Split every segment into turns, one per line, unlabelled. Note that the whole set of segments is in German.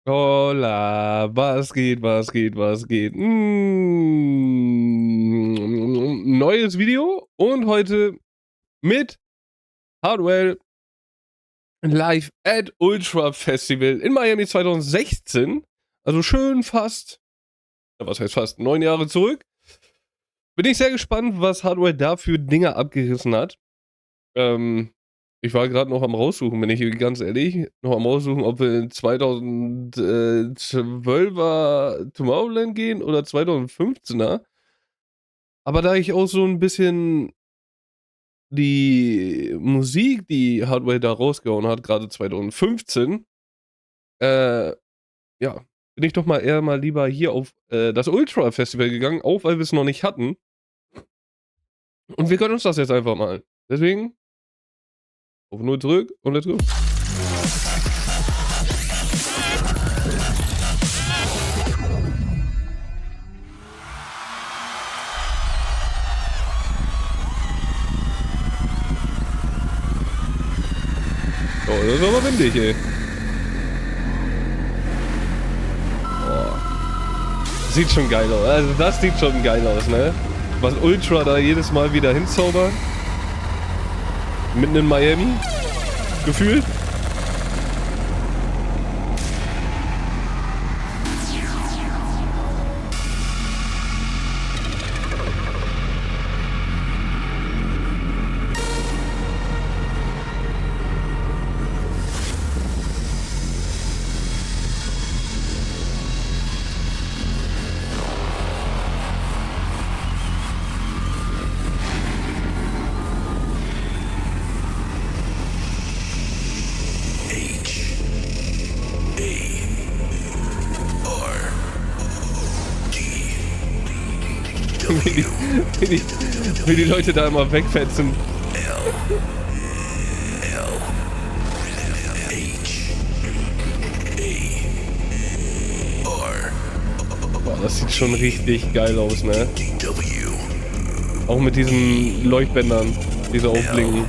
Hola, was geht, was geht, was geht? Neues Video und heute mit Hardwell live at Ultra Festival in Miami 2016. Also schön fast, ja, was heißt fast, 9 Jahre zurück. Bin ich sehr gespannt, was Hardwell da für Dinge abgerissen hat. Ich war gerade noch am raussuchen, bin ich ganz ehrlich, noch am raussuchen, ob wir in 2012er Tomorrowland gehen oder 2015er. Aber da ich auch so ein bisschen die Musik, die Hardwell da rausgehauen hat, gerade 2015, äh, ja, bin ich doch mal eher mal lieber hier auf das Ultra Festival gegangen, auch weil wir es noch nicht hatten. Und wir gönnen uns das jetzt einfach mal. Deswegen auf 0 zurück und let's go. Oh, das ist aber windig, ey. Oh. Sieht schon geil aus. Also das sieht schon geil aus, ne? Was Ultra da jedes Mal wieder hinzaubert. Mitten in Miami. Gefühlt. Wie die Leute da immer wegfetzen. Boah, das sieht schon richtig geil aus, ne? Auch mit diesen Leuchtbändern, die so aufblinken.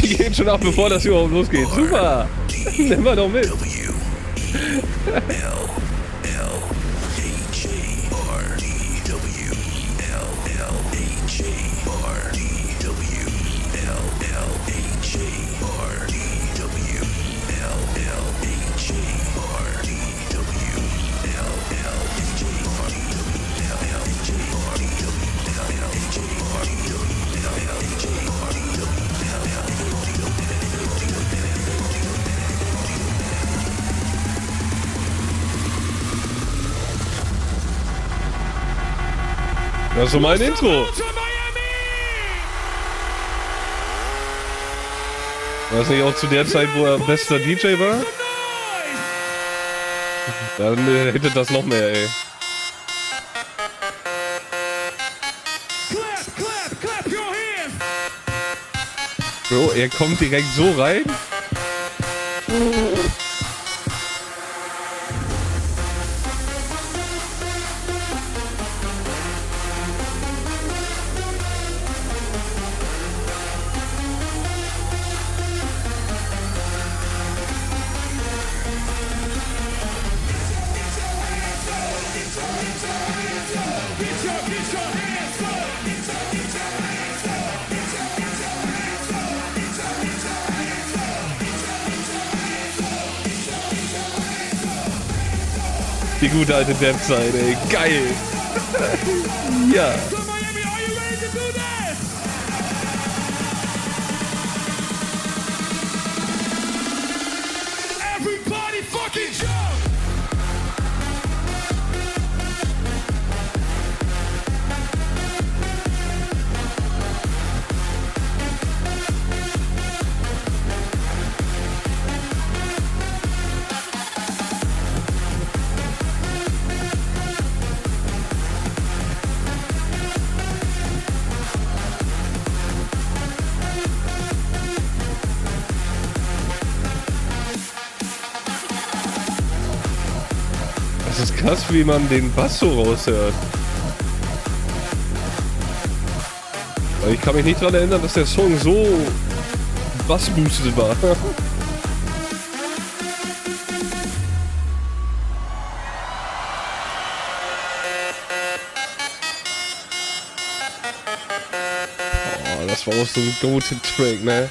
Die gehen schon ab, bevor das überhaupt losgeht. Super! Nehmen wir doch mit. Das ist so mein Intro. War das nicht auch zu der Zeit, wo er bester DJ war? Dann hätte das noch mehr, ey. Bro, er kommt direkt so rein. Die gute alte Depp-Zeit, ey. Geil. Ja. Das ist krass, wie man den Bass so raushört. Weil ich kann mich nicht daran erinnern, dass der Song so bassboosted war. Oh, das war auch so ein Goated-Track, ne?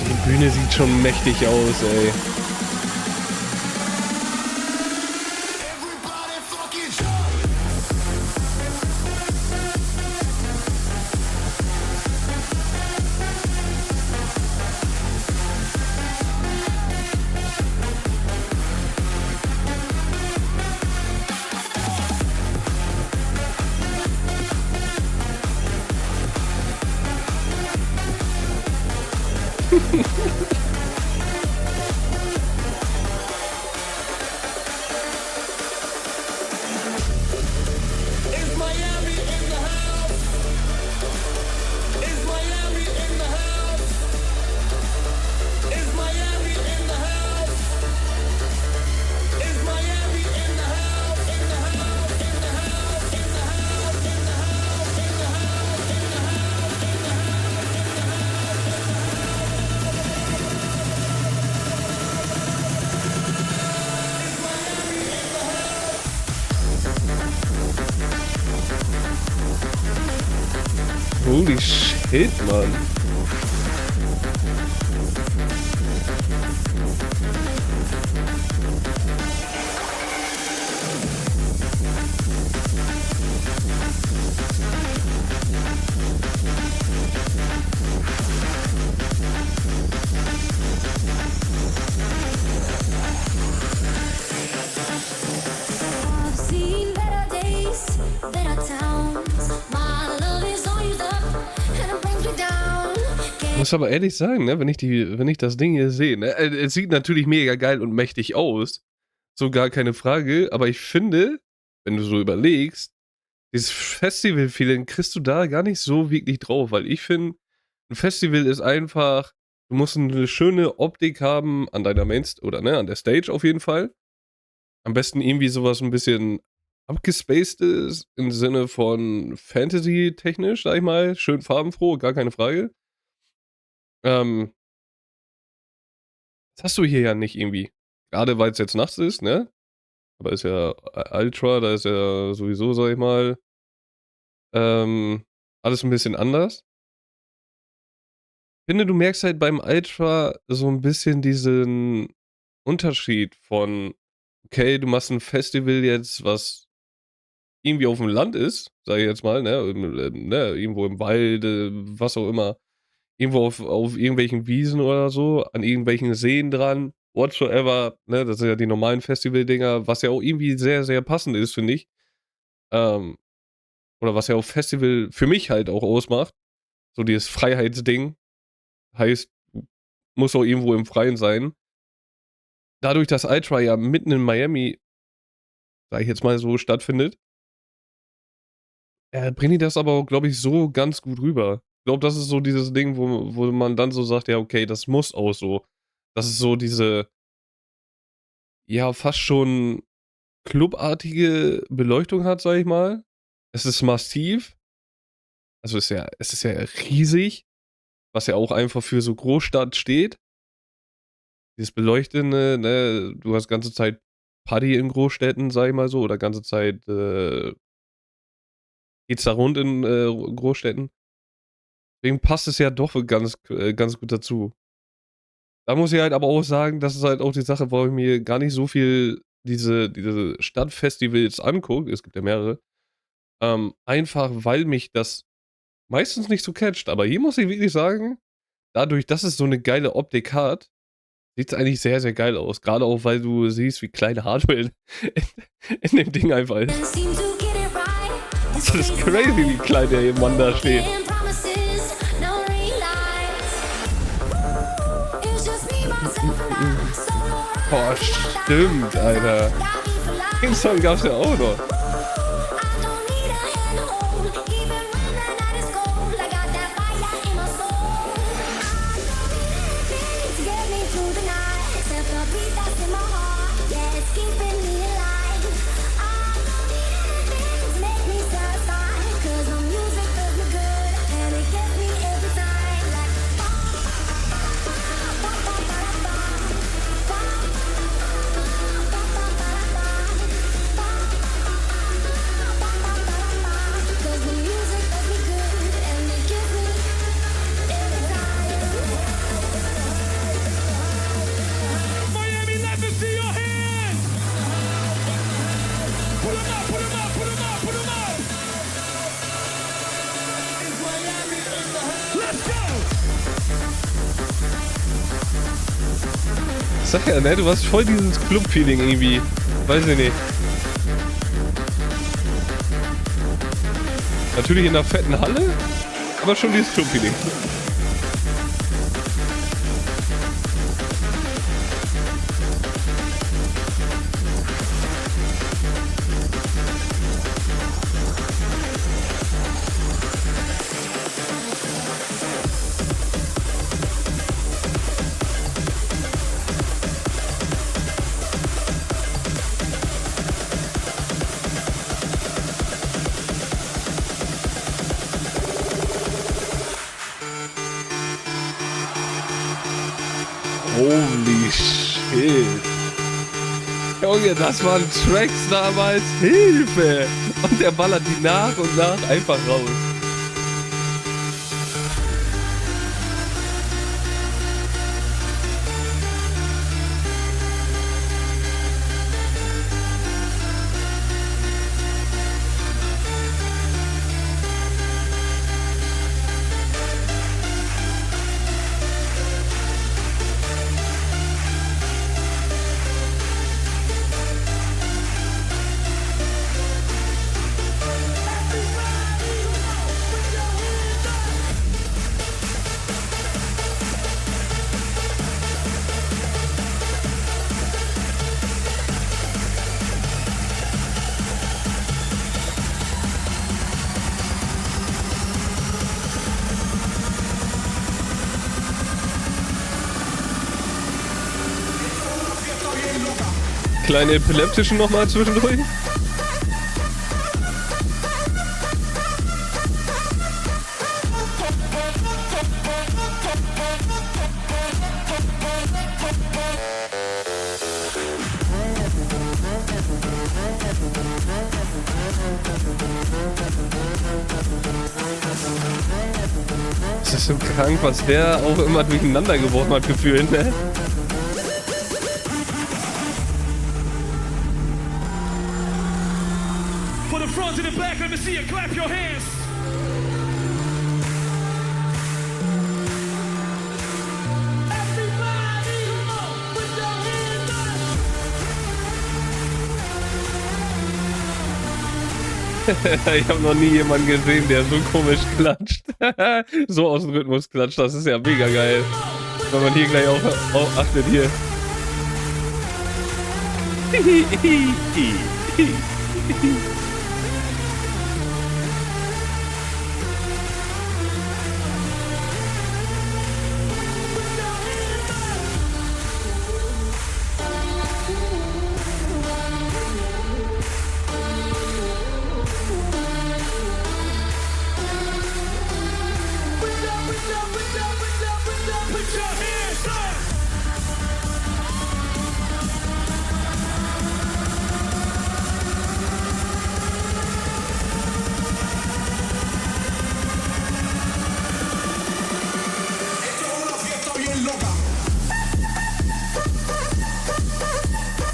Die Bühne sieht schon mächtig aus, ey. Holy shit, Mann.
I've seen better days, better towns. My love is all used up and it brings me down.
Ich muss aber ehrlich sagen, ne, wenn ich das Ding hier sehe, ne, es sieht natürlich mega geil und mächtig aus. So gar keine Frage, aber ich finde, wenn du so überlegst, dieses Festival-Feeling kriegst du da gar nicht so wirklich drauf, weil ich finde, ein Festival ist einfach, du musst eine schöne Optik haben an deiner oder ne, an der Stage auf jeden Fall. Am besten irgendwie sowas ein bisschen abgespaced ist, im Sinne von Fantasy-technisch, sag ich mal. Schön farbenfroh, gar keine Frage. Das hast du hier ja nicht irgendwie. Gerade weil es jetzt nachts ist, ne? Aber ist ja Ultra, da ist ja sowieso, sag ich mal, alles ein bisschen anders. Ich finde, du merkst halt beim Ultra so ein bisschen diesen Unterschied von, okay, du machst ein Festival jetzt, was irgendwie auf dem Land ist, sage ich jetzt mal, ne, ne, irgendwo im Wald, was auch immer, irgendwo auf irgendwelchen Wiesen oder so, an irgendwelchen Seen dran, whatsoever, ne, das sind ja die normalen Festivaldinger, was ja auch irgendwie sehr, sehr passend ist, finde ich. Ähm, oder was ja auch Festival für mich halt auch ausmacht, so dieses Freiheitsding, heißt, muss auch irgendwo im Freien sein. Dadurch, dass Ultra ja mitten in Miami, sage ich jetzt mal so, stattfindet, bringen die das aber auch, glaube ich, so ganz gut rüber. Ich glaube, das ist so dieses Ding, wo man dann so sagt, ja, okay, das muss auch so. Dass es so diese, ja, fast schon clubartige Beleuchtung hat, sage ich mal. Es ist massiv. Also es ist ja riesig, was ja auch einfach für so Großstadt steht. Dieses Beleuchtende, ne, du hast ganze Zeit Party in Großstädten, sag ich mal so, oder ganze Zeit geht's da rund in Großstädten. Deswegen passt es ja doch ganz gut dazu. Da muss ich halt aber auch sagen, das ist halt auch die Sache, warum ich mir gar nicht so viel diese Stadtfestivals angucke. Es gibt ja mehrere. Einfach, weil mich das meistens nicht so catcht. Aber hier muss ich wirklich sagen, dadurch, dass es so eine geile Optik hat, sieht es eigentlich sehr, sehr geil aus. Gerade auch, weil du siehst, wie kleine Hardware in dem Ding einfach ist.
And seem to get it right.
Das ist crazy, wie klein der Mann da steht.
Promises, no
Boah, stimmt, Alter. Den Song gab's ja auch noch.
Miami, let me see your hands. Put 'em up, put 'em up, put 'em up, put 'em up. Is Miami in the house? Let's go.
Sag ja, ne, du hast voll dieses Club-Feeling irgendwie. Weiß ich nicht. Natürlich in einer fetten Halle, aber schon dieses Club-Feeling. Holy shit. Junge, das waren Tracks damals. Hilfe! Und der ballert die nach und nach einfach raus. Kleine epileptischen nochmal zwischendurch. Das ist so krank, was der auch immer durcheinander geworfen hat, gefühlt, ne?
For the front and the back, let me see you clap your hands. Everybody, put your hands up.
Ich habe noch nie jemanden gesehen, der so komisch klatscht. So aus dem Rhythmus klatscht. Das ist ja mega geil. Wenn man hier gleich auch achtet hier.
Put your hands up.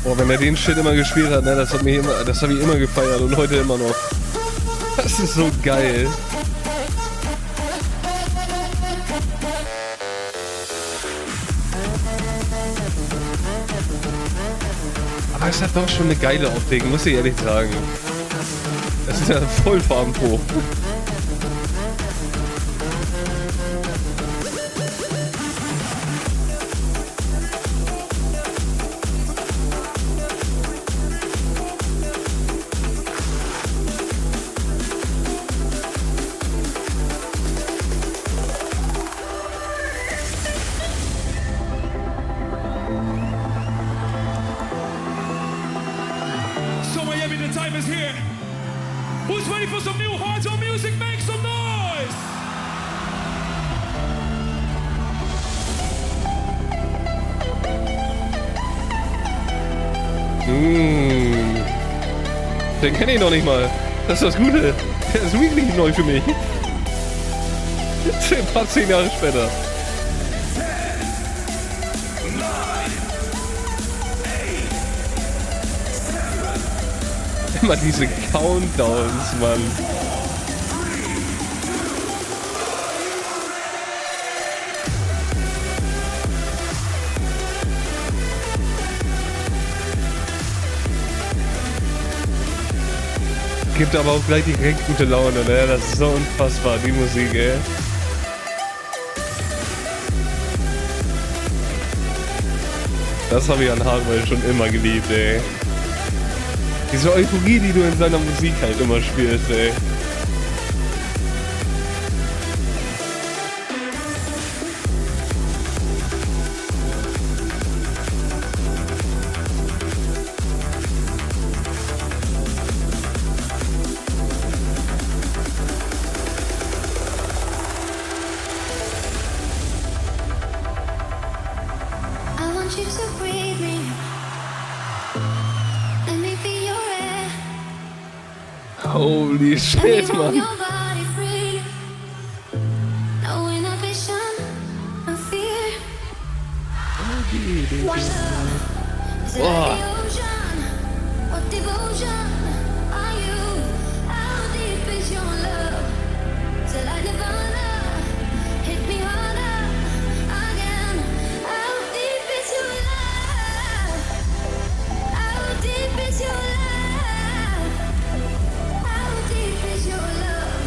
Boah, wenn er den Shit immer gespielt hat, ne, das habe ich immer gefeiert und heute immer noch. Das ist so geil. Aber es hat doch schon eine geile Optik, muss ich ehrlich sagen. Das ist ja voll farbenfroh.
here. Who's ready for some new hardcore music? Make some noise.
Den kenne ich noch nicht mal. Das ist das Gute. Der ist wirklich neu für mich. Ein paar 10 Jahre später. Immer diese Countdowns, Mann. Gibt aber auch gleich direkt gute Laune, ne? Das ist so unfassbar, die Musik, ey. Das habe ich an Hardwell schon immer geliebt, ey. Diese Euphorie, die du in seiner Musik halt immer spürst, ey.
I want you to breathe me. Let me be your air.
Holy
Let me
shit,
roam
Mann.
your body free. No inhibition, no fear. One love. Is it like the ocean? What devotion are you? How deep is your love? Is it like Nirvana? Hit me harder again. How deep is your love? How deep is your love? How deep is your love?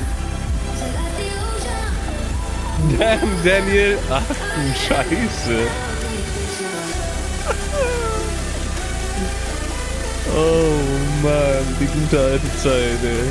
Is it like the ocean?
Damn, Daniel. Ach du Scheiße.
How deep is your love?
Oh Mann, die gute alte Zeit, ey.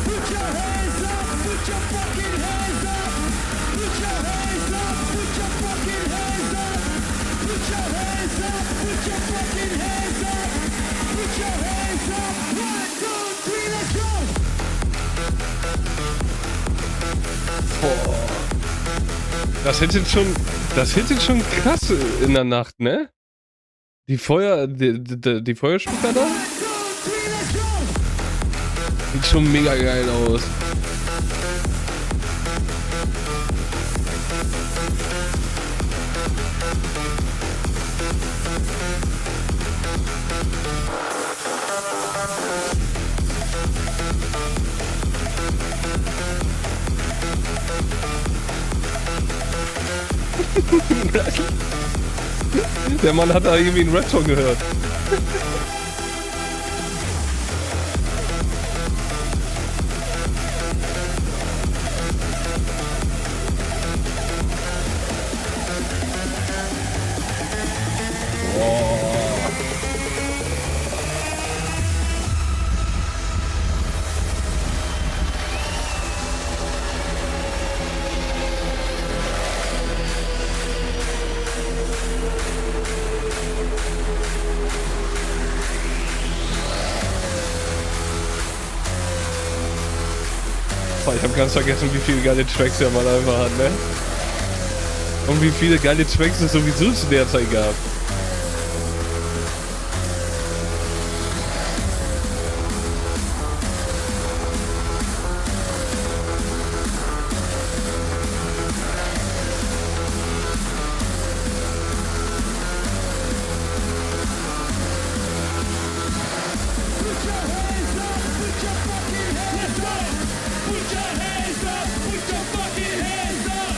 Put your hands up, put your fucking hands up. Put your hands up, put your fucking hands up. Put your hands up, put your fucking hands up. Put your hands up. 1, 2, 3, let's go.
Das hittet schon krass in der Nacht, ne? Die Feuerspicker da?
1, 2, 3, let's go.
Sieht schon mega geil aus. Der Mann hat da irgendwie einen Rap-Song gehört. Ich habe ganz vergessen, wie viele geile Tracks der Mann einfach hat, ne? Und wie viele geile Tracks es sowieso zu der Zeit gab.
Put your hands up, put your fucking hands up. Put your hands up, put your fucking hands up.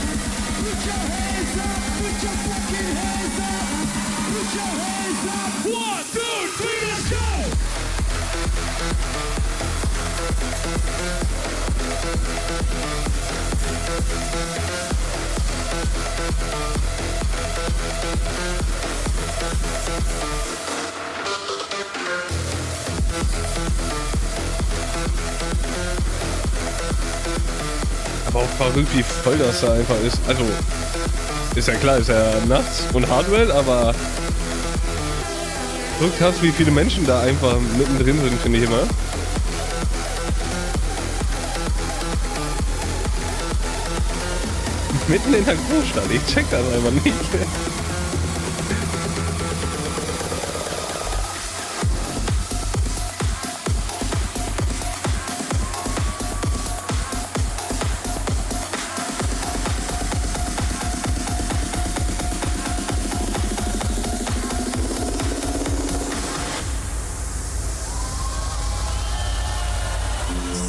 Put your hands up, put your fucking hands up. Put your hands up. 1, 2, 3, let's go.
Aber auch verrückt, wie voll das da einfach ist. Also, ist ja klar, ist ja nachts und Hardware, aber so krass, wie viele Menschen da einfach mittendrin sind, finde ich immer. Mitten in der Großstadt, ich check das einfach nicht.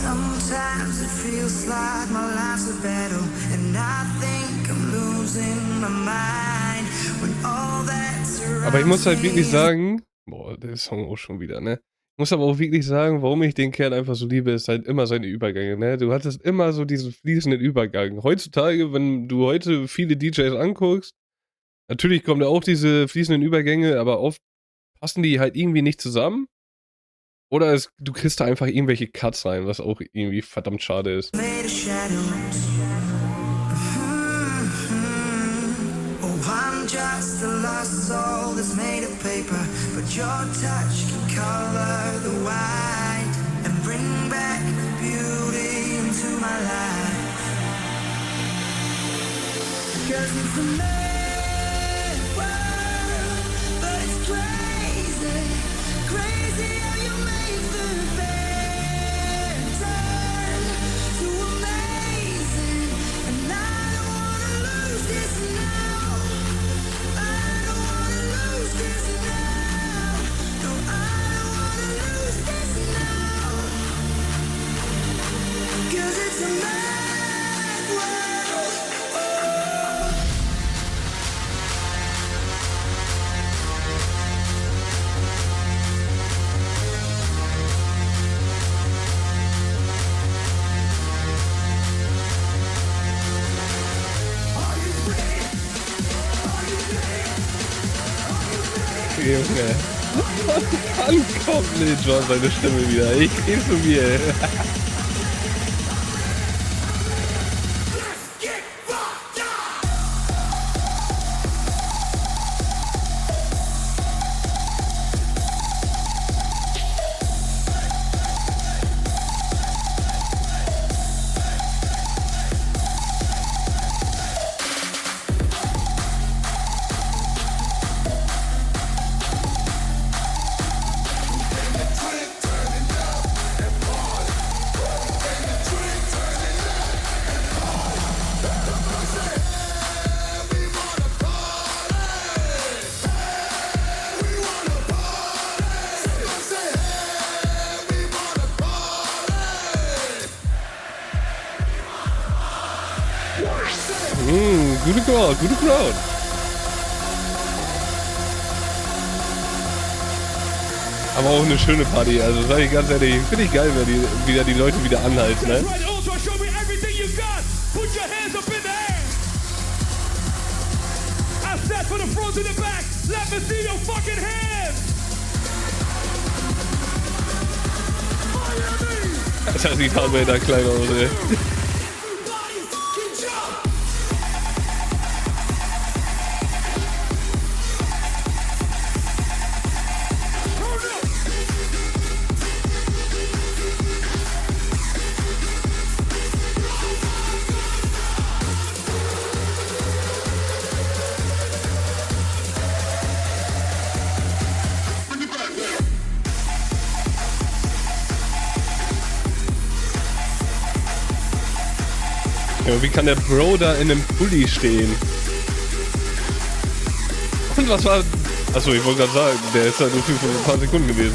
Sometimes it feels like my life's a battle, and I think I'm losing my mind when all that's around.
Aber ich muss halt wirklich sagen, boah, der Song auch schon wieder, ne? Ich muss aber auch wirklich sagen, warum ich den Kerl einfach so liebe, ist halt immer seine Übergänge, ne? Du hattest immer so diesen fließenden Übergang. Heutzutage, wenn du heute viele DJs anguckst, natürlich kommen da auch diese fließenden Übergänge, aber oft passen die halt irgendwie nicht zusammen. Oder du kriegst da einfach irgendwelche Cuts rein, was auch irgendwie verdammt schade ist.
Made of shadows. Oh, I'm just a lost soul that's made of paper, but your touch can color the white and bring back the beauty into my life. 'Cause it's a mad world, but it's crazy, crazy how you make the bad turn to amazing. And I don't wanna lose this now. I don't wanna lose this now. No, I don't wanna lose this now. 'Cause it's a mad world. Oh.
Junge. Wann kommt Lil Jon seine Stimme wieder? Ich krieg's von mir. Gute Crowd, gute Crowd. Aber auch eine schöne Party, also sag ich ganz ehrlich, finde ich geil, wenn die Leute wieder anhalten, ne?
Right, Ultra, show me everything you got. Put your hands up in the air. I said for the front to the back, let me see your fucking hands. Miami.
Alter, sieht Hardware da klein aus, ey.
Everybody fucking jump. Hold up.
Ja, wie kann der Bro da in einem Pulli stehen? Und was war... Achso, ich wollte gerade sagen, der ist halt nur für ein paar Sekunden gewesen.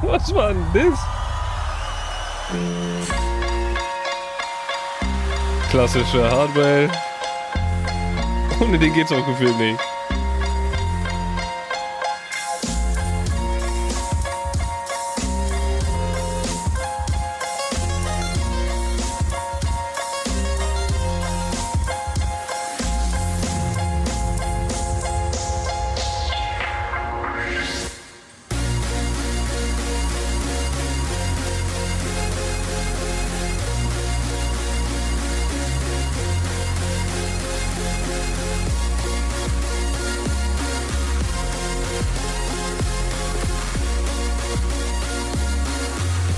Was war denn das? Klassische Hardware. Ohne den geht's auch gefühlt nicht.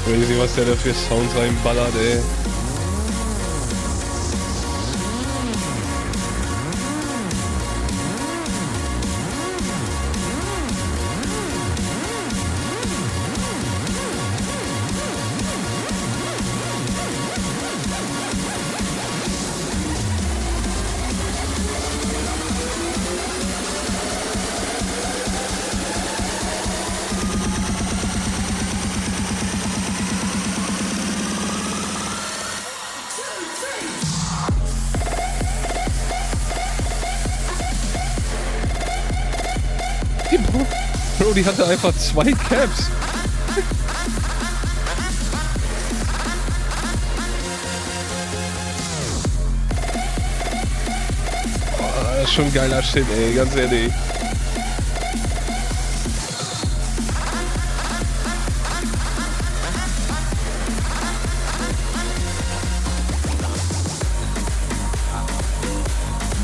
Crazy, was der da für Sounds reinballert, ey. Die Bro, die hatte einfach 2 Caps. Oh, das ist schon geiler Shit, ey, ganz ehrlich.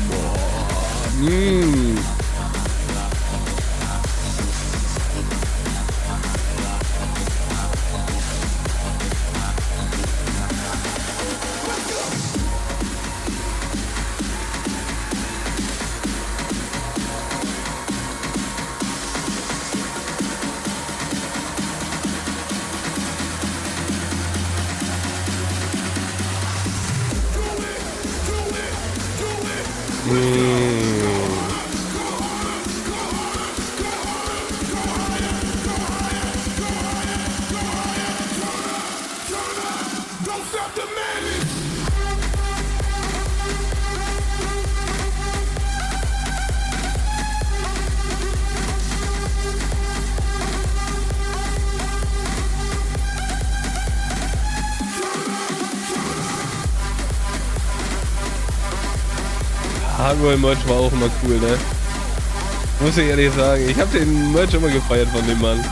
Boah,
Don't stop the madness.
Hardware-Merch war auch immer cool, ne? Muss ich ehrlich sagen. Ich habe den Merch immer gefeiert von dem Mann.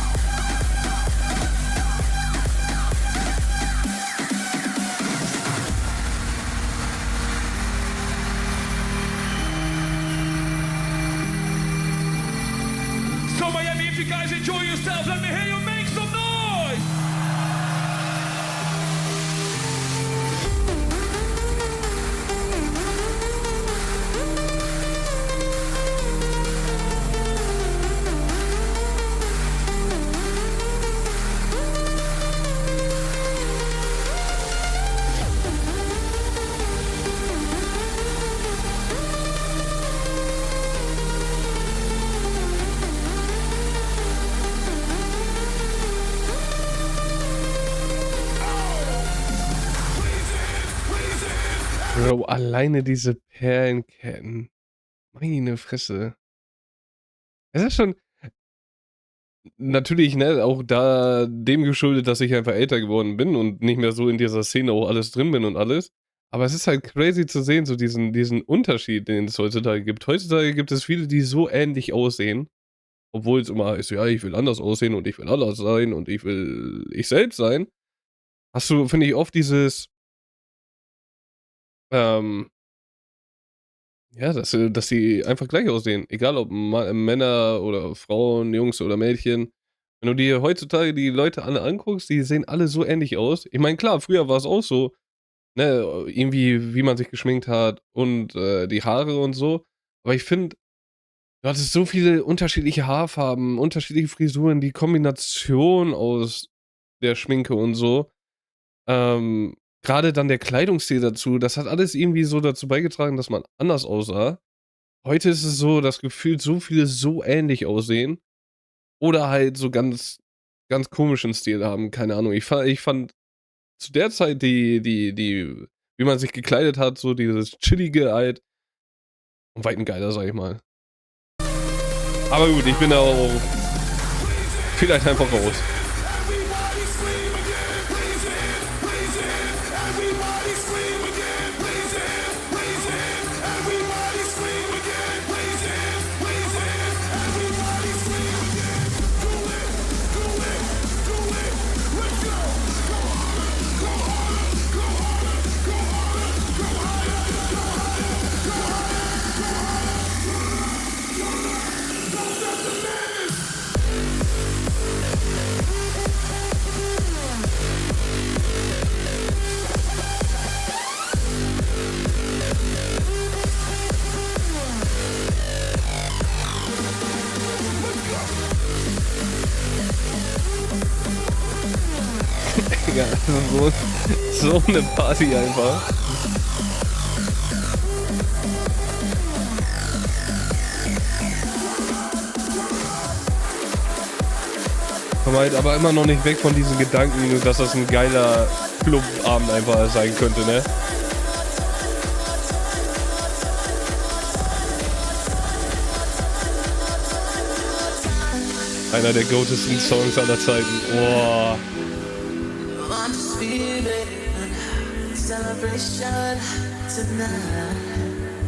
So Miami, if you guys enjoy yourselves, let me hear you make some noise.
Bro, alleine diese Perlenketten. Meine Fresse. Es ist schon natürlich, ne, auch da dem geschuldet, dass ich einfach älter geworden bin und nicht mehr so in dieser Szene auch alles drin bin und alles. Aber es ist halt crazy zu sehen, so diesen Unterschied, den es heutzutage gibt. Heutzutage gibt es viele, die so ähnlich aussehen, obwohl es immer heißt, ja, ich will anders aussehen und ich will anders sein und ich will ich selbst sein. Hast du, finde ich, oft dieses, ähm, ja, dass sie einfach gleich aussehen. Egal ob Männer oder Frauen, Jungs oder Mädchen. Wenn du dir heutzutage die Leute alle anguckst, die sehen alle so ähnlich aus. Ich meine, klar, früher war es auch so. ne, irgendwie, wie man sich geschminkt hat und die Haare und so. Aber ich finde, du hattest so viele unterschiedliche Haarfarben, unterschiedliche Frisuren, die Kombination aus der Schminke und so. Ähm, Grade dann der Kleidungsstil dazu, das hat alles irgendwie so dazu beigetragen, dass man anders aussah. Heute ist es so, dass gefühlt so viele so ähnlich aussehen oder halt so ganz komischen Stil haben, keine Ahnung. Ich fand zu der Zeit die wie man sich gekleidet hat, so dieses Chillige halt um Weiten geiler, sage ich mal. Aber gut, ich bin da auch vielleicht einfach raus. Digga, so eine Party einfach. Komm halt aber immer noch nicht weg von diesen Gedanken, dass das ein geiler Clubabend einfach sein könnte, ne? Einer der goatesten Songs aller Zeiten. Boah.
I'm just feeling celebration tonight.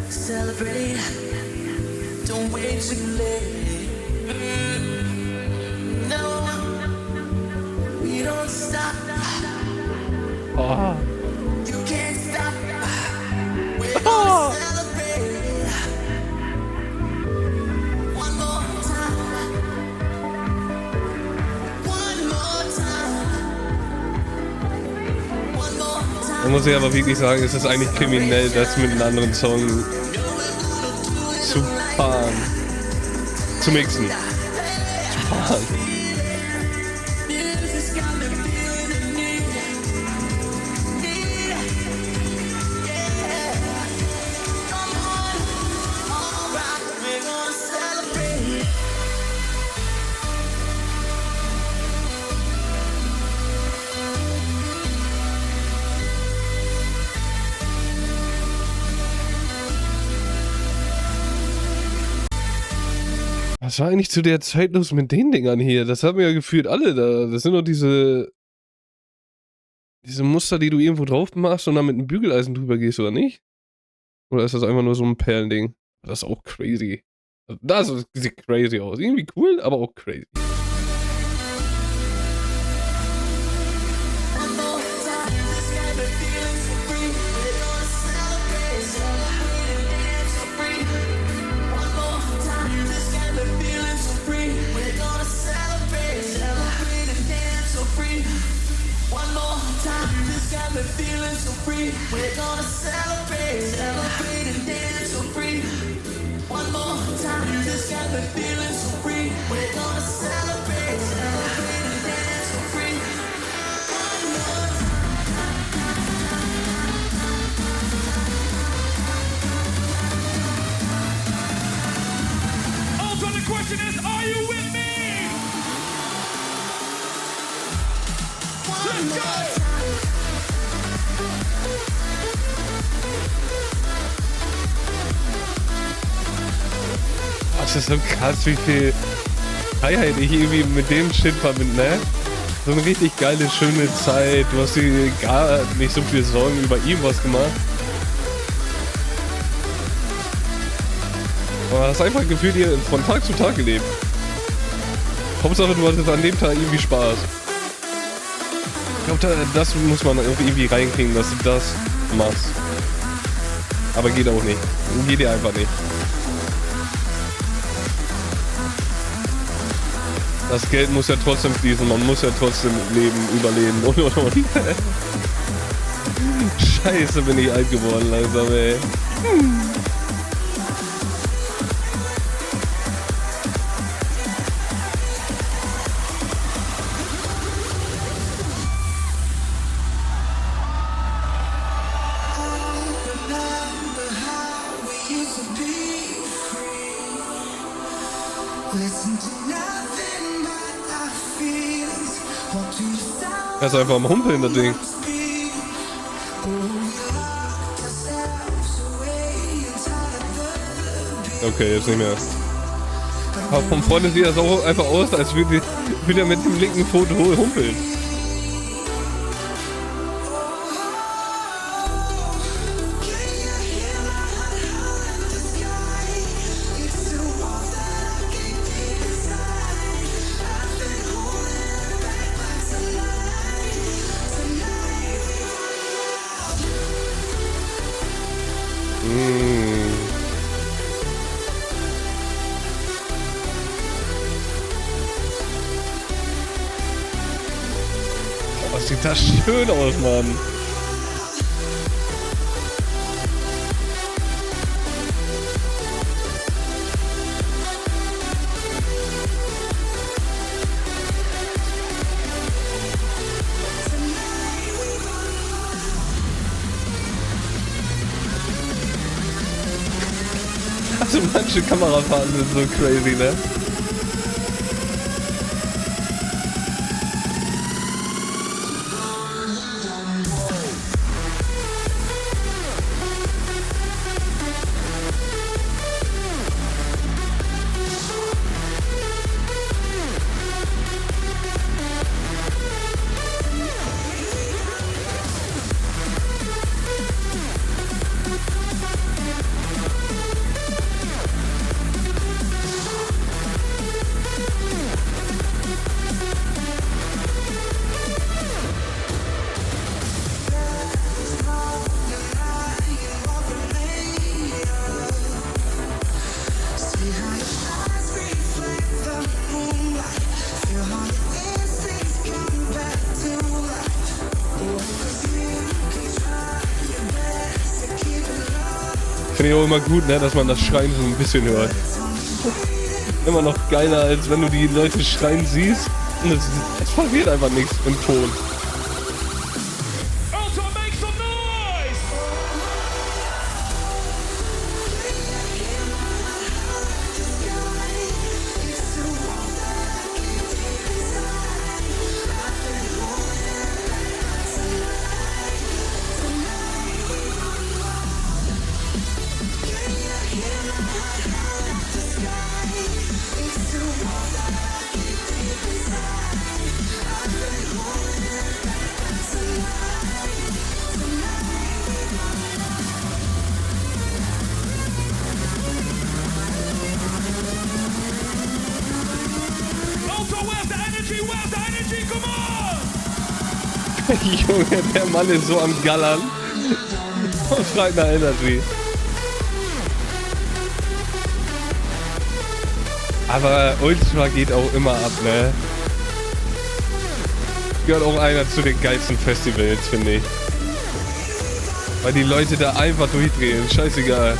Celebrate, don't wait too late. No, we don't stop.
Oh.
You can't stop. We're gonna celebrate. One more time. One more time. One more time.
Da muss ich aber wirklich sagen, es ist eigentlich kriminell, das mit einem anderen Song zu fahren. Zu mixen. Zu fahren.
Music's got me feeling the need. Yeah. Come on, alright, we're gonna celebrate.
Was war eigentlich zu der Zeit los mit den Dingern hier? Das haben ja gefühlt alle da. Das sind doch diese Muster, die du irgendwo drauf machst und dann mit einem Bügeleisen drüber gehst, oder nicht? Oder ist das einfach nur so ein Perlending? Das ist auch crazy. Das sieht crazy aus. Irgendwie cool, aber auch crazy.
One more time, this got me feeling so free. We're gonna celebrate, celebrate and dance so free. One more time, this got me feeling so free. We're gonna celebrate, celebrate and dance so free. One more time, this got me feeling so free. We're gonna celebrate, celebrate and dance so free. One more time, this got me feeling so free. We're gonna celebrate, celebrate and dance so free. One more
Also the question is, are you with me? Let's go!
Das ist so krass, wie viel Freiheit ich irgendwie mit dem Shit verbinde, ne? So eine richtig geile, schöne Zeit. Du hast dir gar nicht so viel Sorgen über irgendwas gemacht. Du hast einfach gefühlt hier von Tag zu Tag gelebt. Hauptsache, du hattest an dem Tag irgendwie Spaß. Ich glaube, das muss man irgendwie reinkriegen, dass du das machst. Aber geht auch nicht. Geht dir einfach nicht. Das Geld muss ja trotzdem fließen, man muss ja trotzdem leben, überleben und. Scheiße, bin ich alt geworden langsam, ey.
Listen to nothing but our feelings. Walk to the sound
Er ist einfach am Humpeln, das Ding.
of speed. Oh, we locked ourselves away inside of the
Okay, jetzt nicht mehr. Aber vom Freund sieht das auch einfach aus, als würde er mit dem linken Foto humpeln. Oh, sieht das schön aus, Mann. Also manche Kamerafahrten sind so crazy, ne? Finde ich auch immer gut, ne, dass man das Schreien so ein bisschen hört. Immer noch geiler, als wenn du die Leute schreien siehst und es passiert einfach nichts im Ton.
Also make some noise! Also where's the energy? Where's the energy? Come on!
Junge, der Mann ist so am Gallern. Und schreit nach Energy. Aber Ultra geht auch immer ab, ne? Gehört auch einer zu den geilsten Festivals, finde ich. Weil die Leute da einfach durchdrehen. Scheißegal.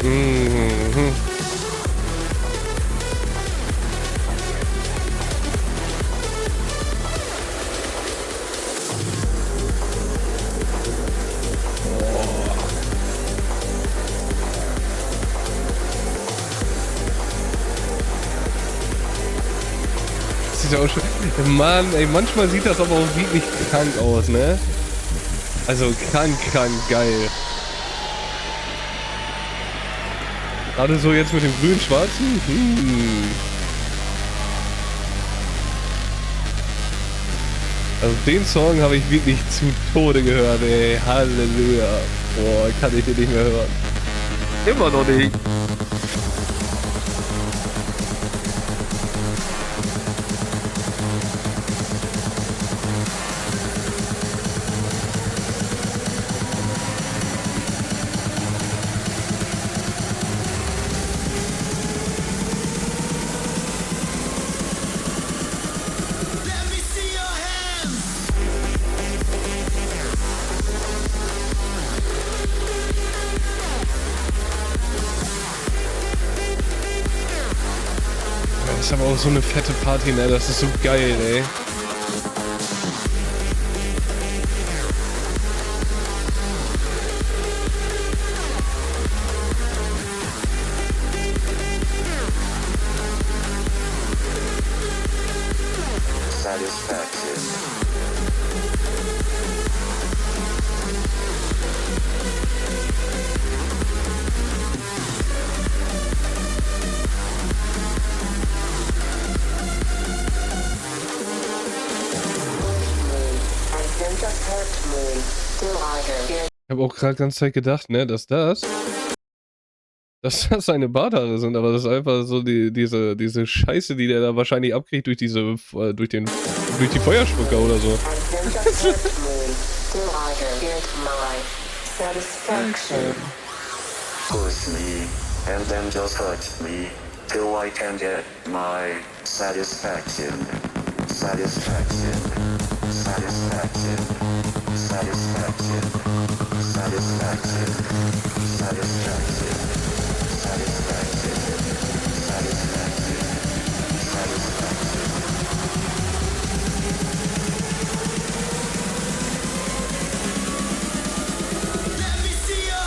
Mhm. Sieht ja auch schon. Mann, ey, manchmal sieht das aber auch wirklich krank aus, ne? Also krank geil. Gerade so jetzt mit dem grün-schwarzen. Also den Song habe ich wirklich zu Tode gehört, ey. Halleluja. Boah, kann ich den nicht mehr hören. Immer noch nicht. aber auch so eine fette Party, ne? Das ist so geil, ey. Ich habe auch gerade ganz Zeit gedacht, ne, dass das seine Barthaare sind, aber das ist einfach so diese Scheiße, die der da wahrscheinlich abkriegt durch durch die Feuerspucker oder so.
Push me, and then just hurt me, till I can get my satisfaction. Satisfaction. Satisfaction. Satisfaction. Satisfaction. Satisfaction. Satisfaction. Satisfaction. Satisfaction.
Let me see your hands.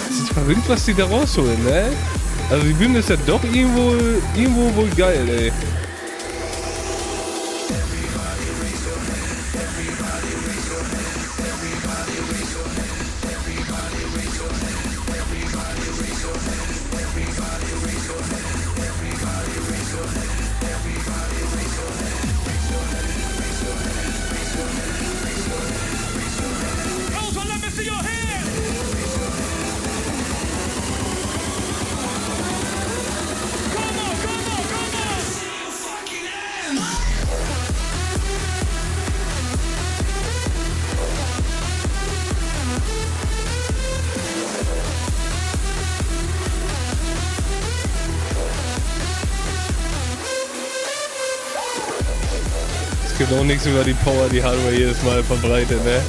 Das ist verrückt, was die da rausholen, ne? Also die Bühne ist ja doch irgendwo wohl geil, ey.
Also, let me see your hands. Come on, come on, come on. Fucking hands.
Es gibt auch nichts über die Power, die Hardware jedes Mal verbreitet, ne?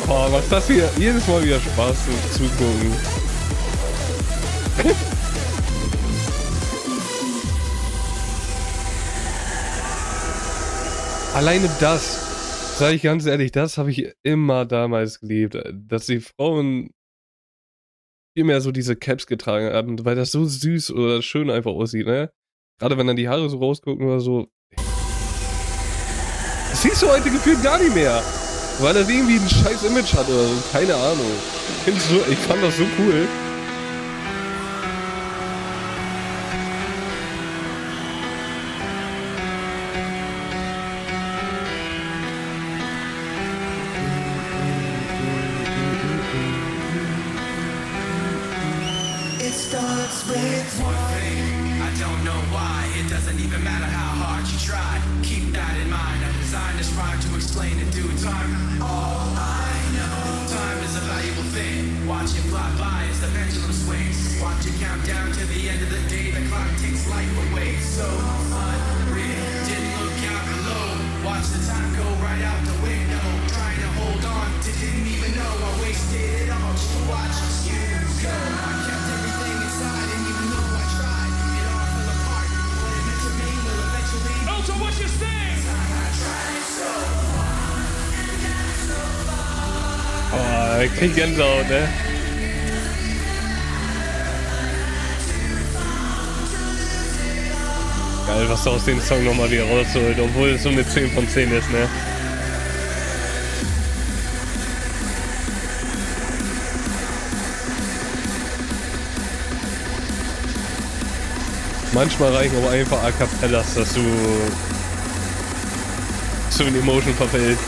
Boah, macht das hier jedes Mal wieder Spaß zu zugucken. Alleine das, sage ich ganz ehrlich, das habe ich immer damals geliebt, dass die Frauen viel mehr so diese Caps getragen haben, weil das so süß oder schön einfach aussieht, ne? Gerade wenn dann die Haare so rausgucken oder so. Das siehst du heute gefühlt gar nicht mehr. Weil das irgendwie ein scheiß Image hat oder so. Keine Ahnung. Ich fand das so cool.
It starts with one thing. I don't know why. It doesn't even matter how hard you try. Keep that in mind. I designed this rhyme to explain in due time. All I know, time is a valuable thing. Watch it fly by as the pendulum swings. Watch it count down to the end of the day. The clock takes life away. So unreal. Didn't look out below. Watch the time go right out the window. Trying to hold on to didn't even know I wasted it all just to watch you go. I kept everything inside, and even though I tried, it all fell apart. What it meant to me will eventually.
Also, what's your thing?
I tried so hard and got so far.
Oh, ich krieg Gänsehaut, ne? Geil, was er aus dem Song nochmal wieder rausholt, obwohl es so eine 10 von 10 ist, ne? manchmal reichen aber einfach A Cappellas, dass du so in Emotion verfällst.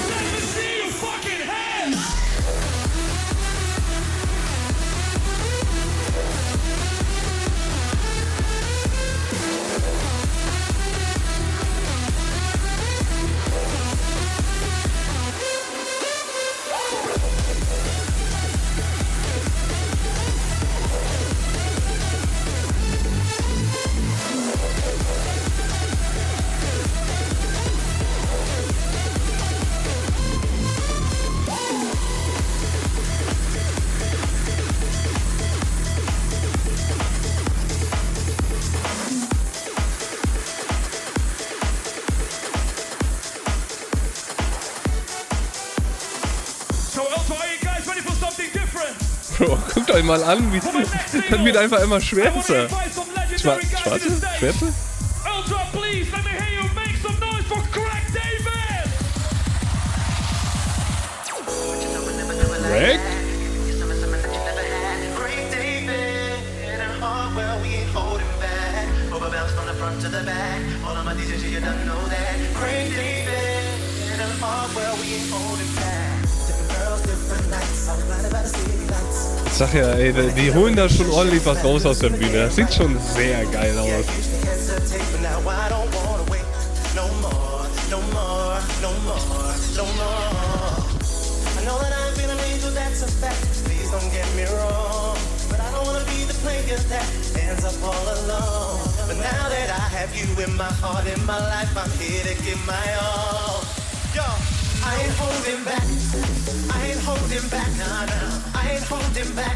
Let me see your fucking hands! So, Elton, are you guys ready for something different?
Bro, guckt euch mal an, wie
For my next
das
single,
wird einfach immer
I want to
schwärzer.
invite some legendary guys
Schwarze?
to the stage.
Schwärze?
Ultra, please, let me hear you make some noise for Craig David!
Greg?
Craig David, in a heart where we ain't holding back. Over bells from the front to the back. All of my DJs, you don't know that. Craig David, in a heart where we ain't holding back. Different girls, different nights. I'm glad about the city lights.
Ich sag ja, ey, die holen da schon ordentlich was raus aus der Bühne. Das sieht schon sehr geil aus.
Used to hesitate, but now I don't wanna wait. No more, no more, no more, no more. I know that I've been an angel, that's a fact. Please don't get me wrong. But I don't wanna be the player that ends up all alone. But now that I have you in my heart, in my life, I'm here to give my all. Yo, I ain't holding back. I ain't holding back, nah, nah. I ain't holding back.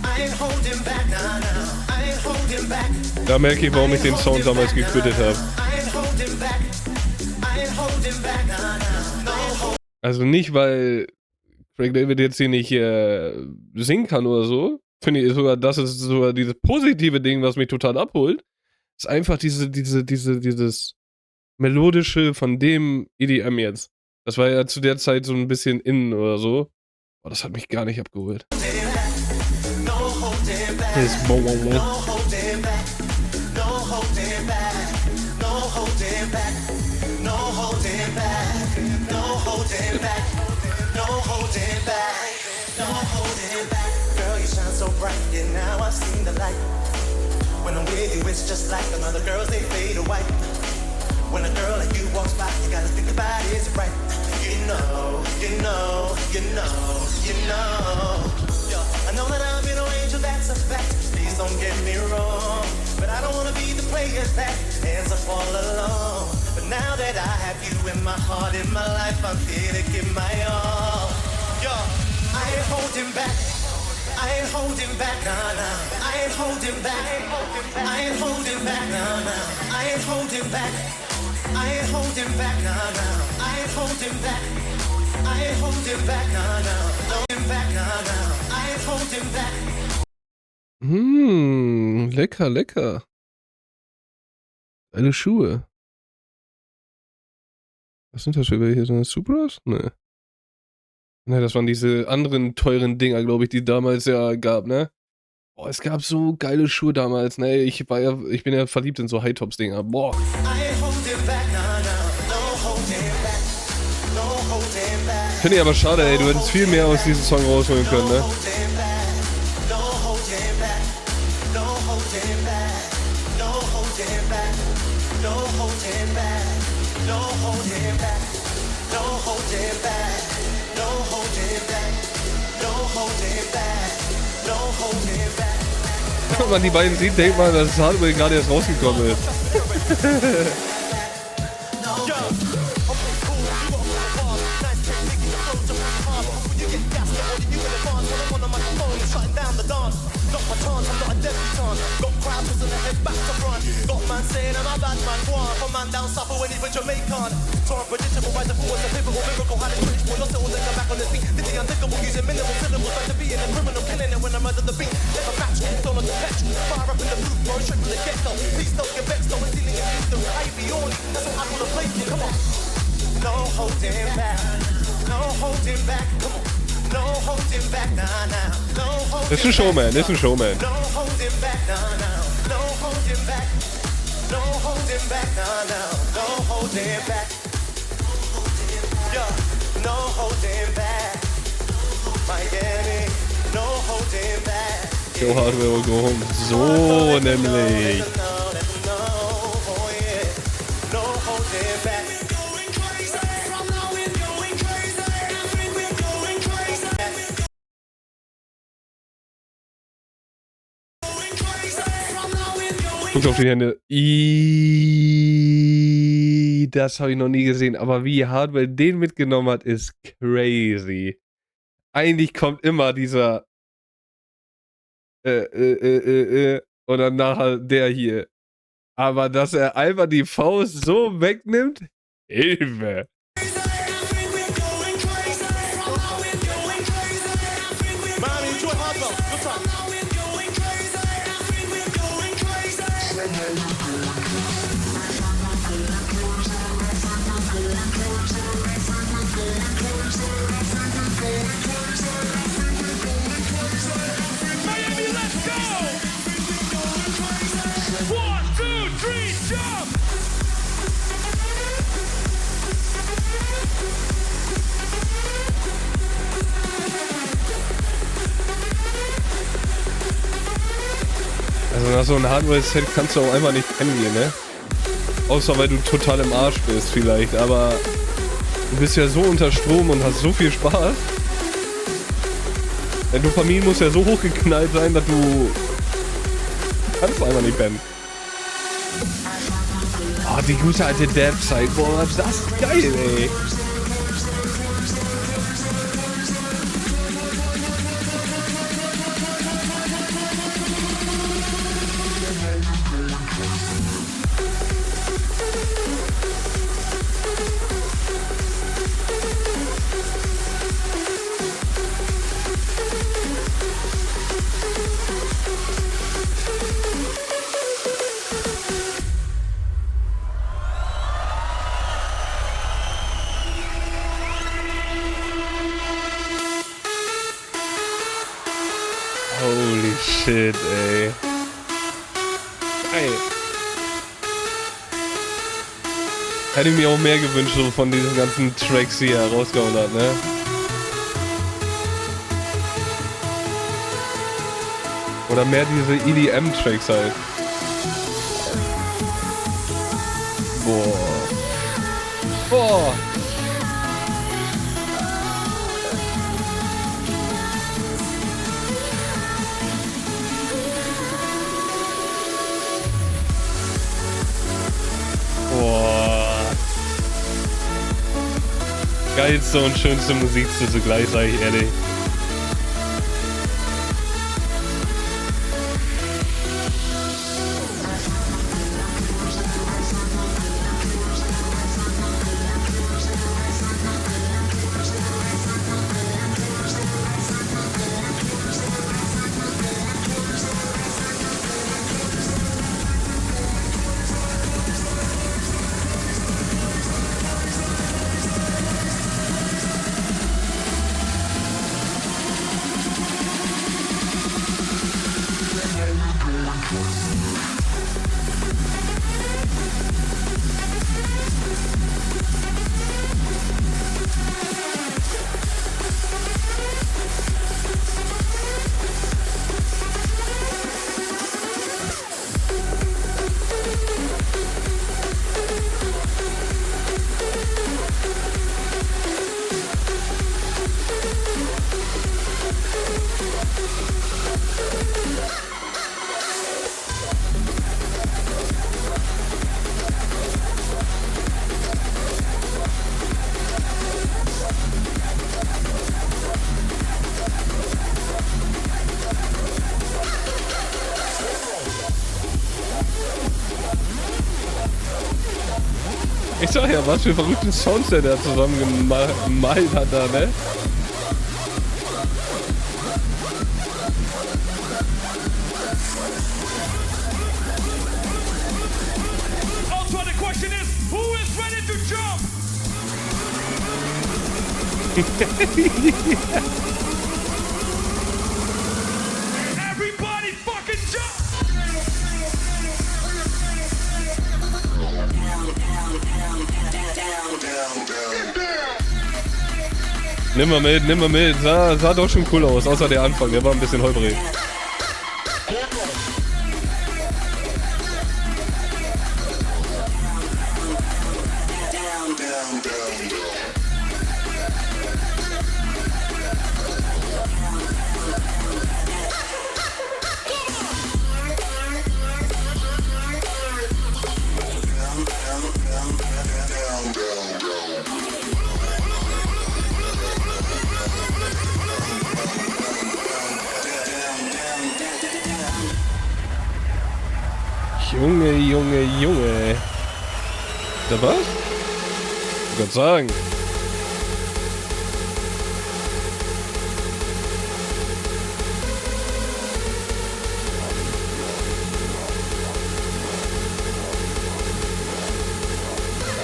I ain't holding back, nah, nah. I ain't holding back.
Da merke ich, warum ich den Sound damals gequittet habe.
I ain't holding back. I ain't holding back, nah, nah. No.
Also nicht, weil Craig David jetzt hier nicht singen kann oder so. Finde ich sogar, das ist sogar dieses positive Ding, was mich total abholt. Ist einfach dieses Melodische von dem EDM jetzt. Das war ja zu der Zeit so ein bisschen innen oder so. Aber das hat mich gar nicht abgeholt.
No holding back.
Das ist
No holding back. No holding back. No holding back. No holding back. No holding back. No holding back. No holding back. Girl, you shine so bright, and now I've seen the light. When I'm with you, it's just like another girls, they fade away. When a girl like you walks by, you gotta think about it, is it right? You know, you know, you know, you know. Yo, I know that I've been an angel, that's a fact. Please don't get me wrong. But I don't wanna be the player that ends up all alone. But now that I have you in my heart, in my life, I'm here to give my all. Yo, I ain't holding back. I ain't holding back, nah, nah. I ain't holding back. I ain't holding back, nah, nah. I ain't holding back. I ain't holding back, nah, nah. I ain't holding back. I ain't holding back, nah, nah. Holding back, nah, nah. I ain't holding back.
Lecker, lecker. Geile Schuhe. Was sind das für welche? Sind das Supras? Ne. Ne, das waren diese anderen teuren Dinger, glaube ich, die damals ja gab, ne? Boah, es gab so geile Schuhe damals, ne? Ich bin ja verliebt in so High-Tops-Dinger. Boah.
I ain't holding back, nah, nah. No holding back. No holding back.
Finde ich aber schade, ey. Du hättest viel mehr aus diesem Song rausholen können, ne?
Holding back. No holding back. No holding back. No holding back. No holding back. No holding back. No holding back. No holding back. No holding back. No holding back.
Wenn man die beiden sieht, denkt man, dass Hardware gerade erst rausgekommen ist.
Fire up in the booth, bro, straight from the get-go. Please don't get vexed, though, it's dealing in the hype,
holding back. No holding back. Come on. No holding back. Nah, nah. No holding
Ist ein Showman, ist ein Showman.
No holding back. Nah, nah. No holding back. No holding back. Nah, nah. No holding back. Yeah. No holding back. Miami. No holding back.
Joe Hardware will go home. So nämlich. Guckt auf die Hände. Das habe ich noch nie gesehen. Aber wie Hardware den mitgenommen hat, ist crazy. Eigentlich kommt immer dieser und dann nachher der hier. Aber dass er einfach die Faust so wegnimmt, Hilfe.
Miami, enjoy Hardwell. Good time.
Miami, let's go! 1, 2, 3, jump!
Also nach so einem Hardware-Set kannst du auch einfach nicht pennen gehen, ne? Außer weil du total im Arsch bist vielleicht, aber du bist ja so unter Strom und hast so viel Spaß. Dein Dopamin muss ja so hochgeknallt sein, dass du kannst einfach nicht pennen. Oh, die gute alte Dab-Zeit, boah, das ist geil, ey. Holy shit, ey. Geil. Hätte ich mir auch mehr gewünscht, so von diesen ganzen Tracks, die er rausgehauen hat, ne? Oder mehr diese EDM-Tracks halt. Boah. Boah. Boah. Geilste und schönste Musik zugleich, sag ich ehrlich. Ich sag ja, was für verrückte Sounds der da zusammen gemalt hat da, ne?
Also the question is, who is ready to jump? Everybody fucking jump!
Nimm mal mit. Sah doch schon cool aus, außer der Anfang, der war ein bisschen holprig. Junge. Da was? Ich kann sagen.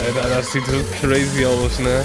Alter, das sieht so crazy aus, ne?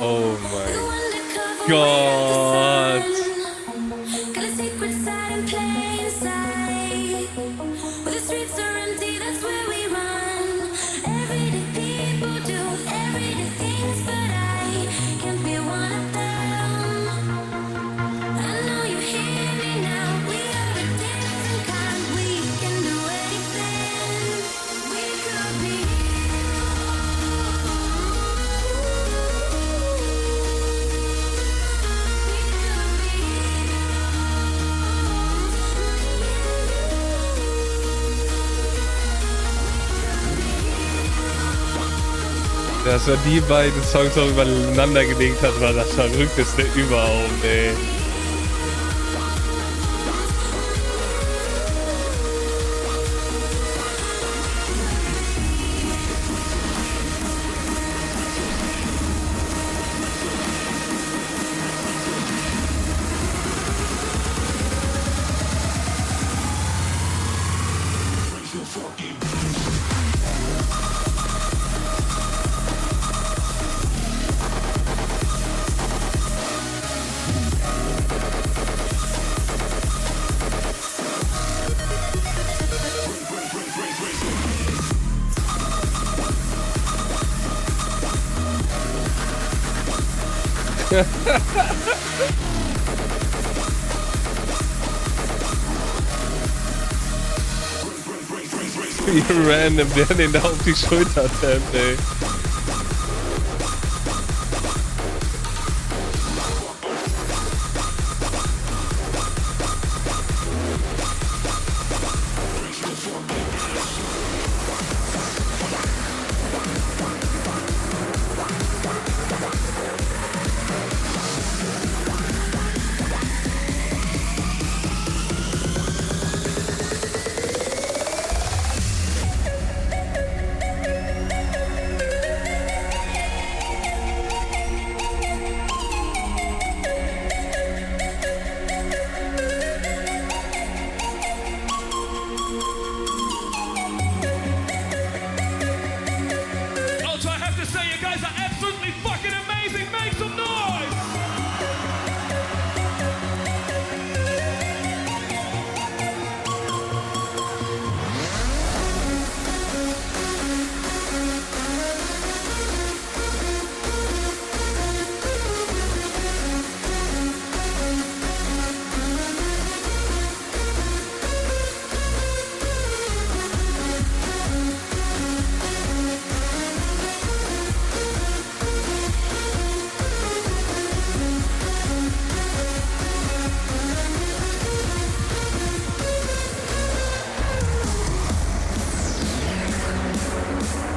Oh mein Gott.
Got a secret side in plain sight. Where the streets are empty, that's where we run. Everyday people do everyday things, but I can't be one of them. I know you hear me now. We are a different kind. We can do anything. We could be.
Dass er die beiden Songs auch übereinander gelegt hat, war das Verrückteste überhaupt, ey. Wie random, der den da auf die Schulter tappt, ey.
Also, I have to say, you guys are absolutely fucking amazing. Make some noise.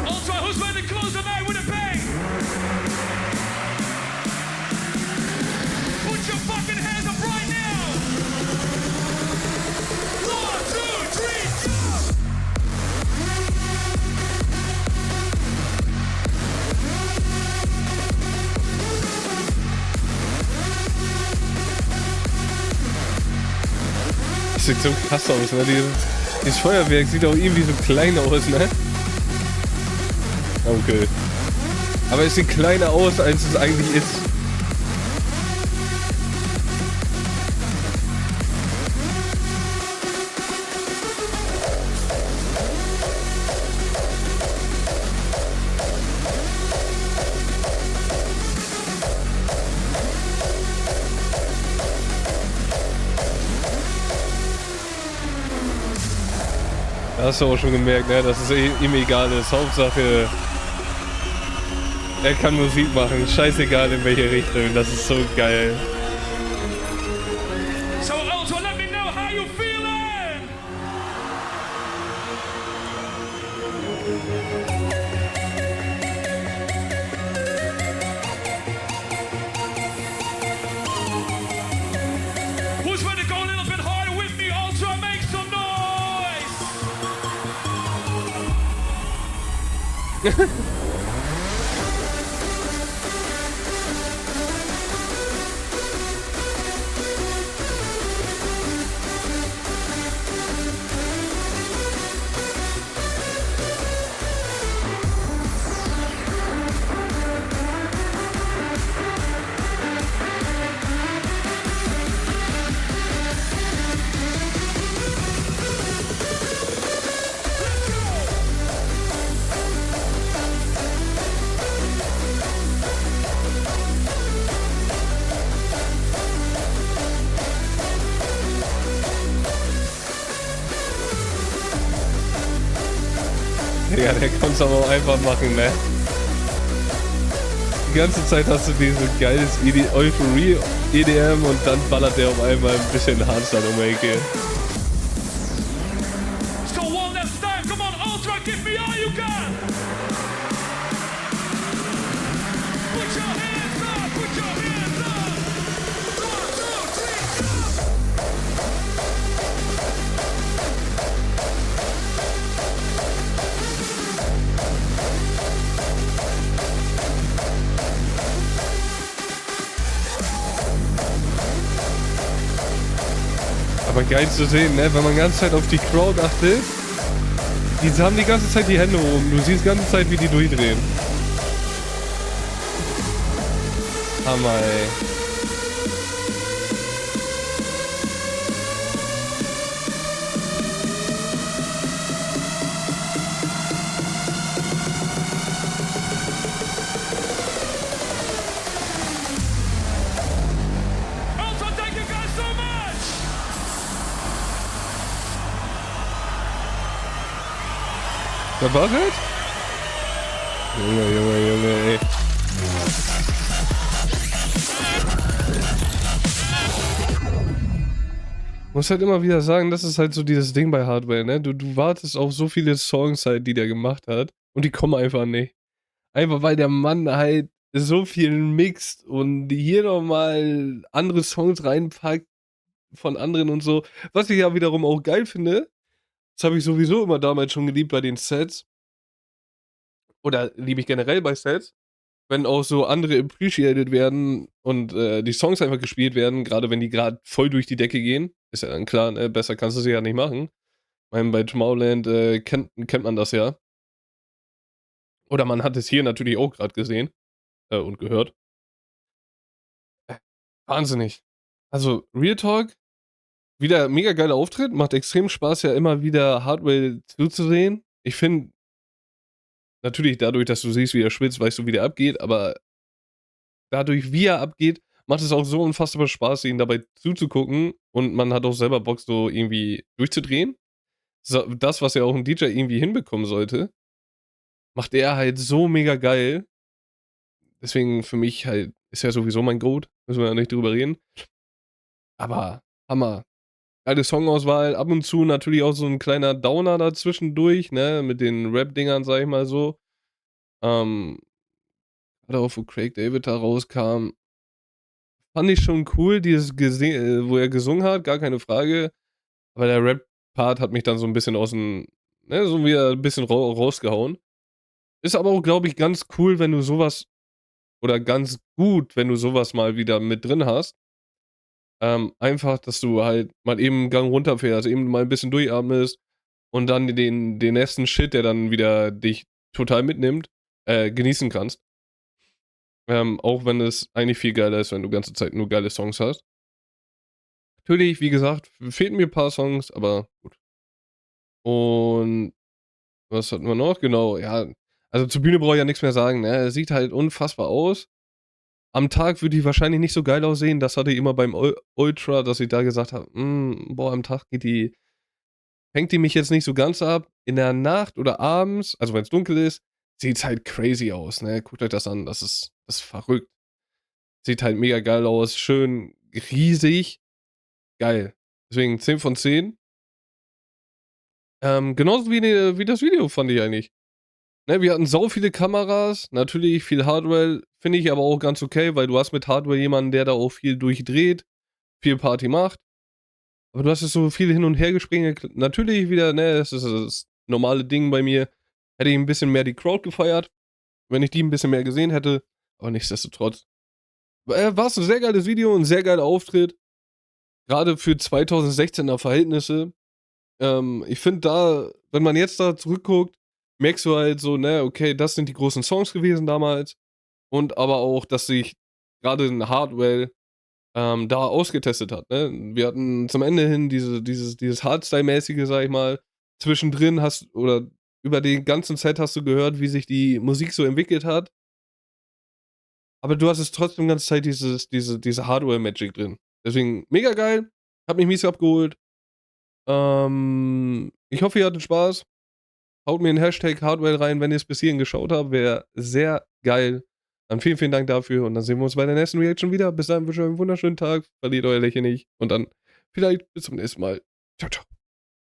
Ultra, who's ready to close the night with a bang? Put your fucking hands up right now. 1, 2, 3, jump!
Das sieht so krass aus, ne? Dieses Feuerwerk sieht auch irgendwie so klein aus, ne? Okay. Aber es sieht kleiner aus, als es eigentlich ist. Hast du auch schon gemerkt, ne? Dass es ihm egal ist. Hauptsache, er kann Musik machen. Scheißegal in welche Richtung. Das ist so geil.
So, Ultra, let me know how you feeling. Who's ready to go a little bit harder with me? Ultra, make some noise.
Ja, der kann es aber auch einfach machen, ne? Die ganze Zeit hast du dieses geiles Euphorie EDM und dann ballert der auf einmal ein bisschen Hardstyle um die Ecke.
So one last time, come on, Ultra, give me all you got. Put your hands up, put your hands up. 1, 2, 3, jump.
Aber geil zu sehen, ne? Wenn man die ganze Zeit auf die Crowd achtet, die haben die ganze Zeit die Hände oben. Du siehst die ganze Zeit, wie die durchdrehen. Hammer, ey. Was war das? Junge, ey. Muss halt immer wieder sagen, das ist halt so dieses Ding bei Hardwell, ne? Du wartest auf so viele Songs halt, die der gemacht hat und die kommen einfach nicht. Einfach weil der Mann halt so viel mixt und hier nochmal andere Songs reinpackt von anderen und so. Was ich ja wiederum auch geil finde, das habe ich sowieso immer damals schon geliebt bei den Sets oder liebe ich generell bei Sets, wenn auch so andere appreciated werden und, die Songs einfach gespielt werden, gerade wenn die gerade voll durch die Decke gehen. Ist ja dann klar, ne, besser kannst du sie ja nicht machen. Ich meine, bei Tomorrowland, kennt man das ja. Oder man hat es hier natürlich auch gerade gesehen, und gehört. Wahnsinnig. Also, Real Talk, wieder mega geiler Auftritt, macht extrem Spaß, ja immer wieder Hardwell zuzusehen. Ich finde natürlich dadurch, dass du siehst, wie er schwitzt, weißt du, wie der abgeht, aber dadurch, wie er abgeht, macht es auch so unfassbar Spaß, ihm dabei zuzugucken und man hat auch selber Bock, so irgendwie durchzudrehen. So, das, was ja auch 'n DJ irgendwie hinbekommen sollte, macht er halt so mega geil. Deswegen für mich halt ist er sowieso mein GOAT, müssen wir ja nicht drüber reden. Aber Hammer. Geile Songauswahl, ab und zu natürlich auch so 'n kleiner Downer dazwischendurch, ne, mit den Rap-Dingern, sage ich mal so. Ähm, grade auch, wo Craig David da rauskam, fand ich schon cool, dieses wo er gesungen hat, gar keine Frage. Aber der Rap-Part hat mich dann so 'n bisschen aus'm ne, so wieder 'n bisschen rausgehauen. Ist aber auch, glaube ich, ganz cool, wenn du so was oder ganz gut, wenn du so was mal wieder mit drin hast. Einfach, dass du halt mal eben 'n Gang runterfährst, eben mal 'n bisschen durchatmest und dann den nächsten Shit, der dann wieder dich total mitnimmt, genießen kannst. Auch wenn es eigentlich viel geiler ist, wenn du ganze Zeit nur geile Songs hast. Natürlich, wie gesagt, fehlten mir paar Songs, aber gut. Und was hatten wir noch? Genau, ja, also zur Bühne brauche ich ja nix mehr sagen, ne? Er sieht halt unfassbar aus. Am Tag würde die wahrscheinlich nicht so geil aussehen. Das hatte ich immer beim Ultra, dass ich da gesagt habe: boah, am Tag fängt die mich jetzt nicht so ganz ab. In der Nacht oder abends, also wenn's dunkel ist, sieht's halt crazy aus, ne? Guckt euch das an, das ist verrückt. Sieht halt mega geil aus, schön riesig, geil. Deswegen 10 von 10. Genauso wie das Video fand ich eigentlich. Ne, wir hatten sau viele Kameras, natürlich viel Hardware, finde ich aber auch ganz okay, weil du hast mit Hardware jemanden, der da auch viel durchdreht, viel Party macht. Aber du hast jetzt so viel hin und her Hergespringe. Natürlich wieder, ne, das ist das normale Ding bei mir. Hätte ich 'n bisschen mehr die Crowd gefeiert, wenn ich die 'n bisschen mehr gesehen hätte, aber nichtsdestotrotz. War's 'n sehr geiles Video, 'n sehr geiler Auftritt, grade für 2016er Verhältnisse. Ich finde da, wenn man jetzt da zurückguckt, merkst du halt so, ne, okay, das sind die großen Songs gewesen damals und aber auch, dass sich grade 'n Hardwell, da ausgetestet hat, ne? Wir hatten zum Ende hin dieses Hardstyle-mäßige, sage ich mal. Zwischendrin hast oder über den ganzen Set hast du gehört, wie sich die Musik so entwickelt hat. Aber du hast es trotzdem ganze Zeit diese Hardware-Magic drin. Deswegen mega geil, hat mich mies abgeholt. Ich hoffe, ihr hattet Spaß. Haut mir 'n Hashtag Hardwell rein, wenn ihr's bis hierhin geschaut habt, wäre sehr geil. Dann vielen, vielen Dank dafür und dann sehen wir uns bei der nächsten Reaction wieder. Bis dahin wünsche ich euch 'n wunderschönen Tag, verliert euer Lächeln nicht und dann vielleicht bis zum nächsten Mal. Tschau, tschau.